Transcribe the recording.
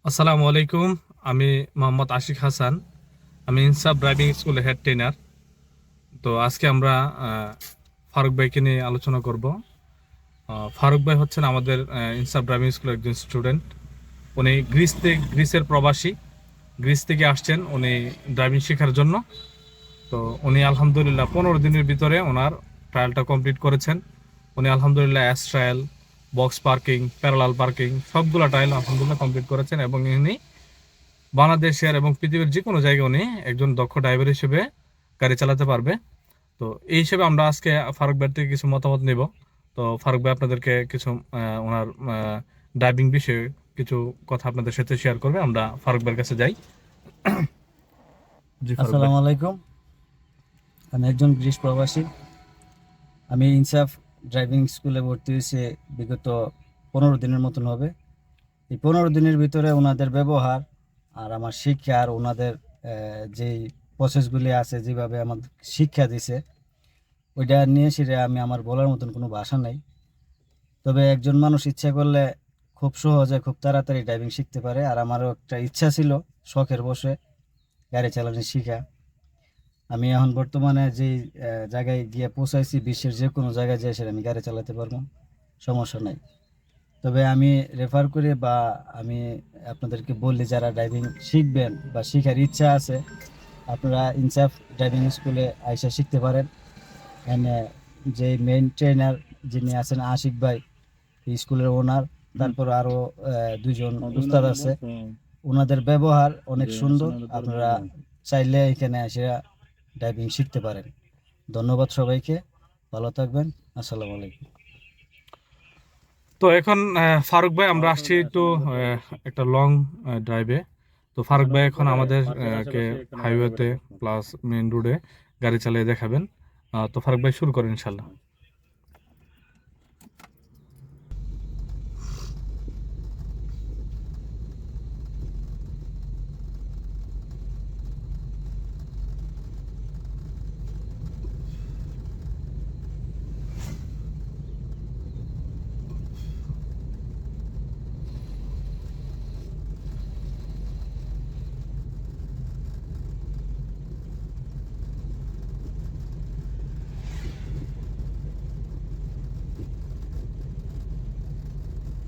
আসসালামু আলাইকুম। আমি মোহাম্মদ আশিক হাসান। আমি ইনসাফ ড্রাইভিং স্কুলের হেড ট্রেনার। তো আজকে আমরা ফারুক ভাইকে নিয়ে আলোচনা করব। ফারুক ভাই হচ্ছেন আমাদের ইনসাফ ড্রাইভিং স্কুলের একজন স্টুডেন্ট। উনি গ্রিসের প্রবাসী। গ্রিস থেকে আসছেন উনি ড্রাইভিং শেখার জন্য। তো উনি আলহামদুলিল্লাহ 15 দিনের ভিতরে ওনার ট্রায়ালটা কমপ্লিট করেছেন। উনি আলহামদুলিল্লাহ S trial, box parking, parallel parking সবগুলো ট্রায়াল আলহামদুলিল্লাহ কমপ্লিট করেছেন এবং ইনি বাংলাদেশের এবং পৃথিবীর যে কোনো জায়গায় উনি একজন দক্ষ ড্রাইভার হিসেবে গাড়ি চালাতে পারবে। তো এই হিসেবে আমরা আজকে ফারুক ভাই থেকে কিছু মতামত নেব। তো ফারুক ভাই আপনাদেরকে কিছু ওনার ড্রাইভিং বিষয়ে কিছু কথা আপনাদের সাথে শেয়ার করবে। আমরা ফারুক ভাইয়ের কাছে যাই। জি ফারুক ভাই। আসসালামু আলাইকুম। আমি একজন গ্রিস প্রবাসী। আমি ইনসাফ ড্রাইভিং স্কুলে ভর্তি হয়েছি বিগত 15 দিনের মতন হবে। এই 15 দিনের ভিতরে ওনাদের ব্যবহার আর আমার শিক্ষা আর ওনাদের যেই প্রসেসগুলি আছে, যেভাবে আমাদের শিক্ষা দিছে, ওইটা নিয়ে সেটা আমি আমার বলার মতন কোনো ভাষা নাই। তবে একজন মানুষ ইচ্ছা করলে খুব সহজে খুব তাড়াতাড়ি ড্রাইভিং শিখতে পারে। আর আমারও একটা ইচ্ছা ছিল শখের বসে গাড়ি চালানো শিখা। আমি এখন বর্তমানে যে জায়গায় গিয়ে পৌঁছাইছি, বিশ্বের যে কোনো জায়গায় যেয়ে সেটা আমি গাড়ি চালাতে পারবো, সমস্যা নাই। তবে আমি রেফার করি বা আমি আপনাদেরকে বললি, যারা ড্রাইভিং শিখবেন বা শিখার ইচ্ছা আছে, আপনারা ইনসাফ ড্রাইভিং স্কুলে আইসা শিখতে পারেন। এখানে যে মেইন ট্রেনার যিনি আছেন আশিক ভাই, এই স্কুলের ওনার, তারপর আরও দুজন উস্তাদ আছে। ওনাদের ব্যবহার অনেক সুন্দর। আপনারা চাইলে এখানে এসে ড্রাইভিং শিখতে পারেন। ধন্যবাদ সবাইকে, ভালো থাকবেন। আসসালামু আলাইকুম। তো এখন ফারুক ভাই আমরা আসছি একটু একটা লং ড্রাইভে। তো ফারুক ভাই এখন আমাদের কে হাইওয়েতে প্লাস মেইন রোডে গাড়ি চালিয়ে দেখাবেন। তো ফারুক ভাই শুরু করেন ইনশাল্লাহ।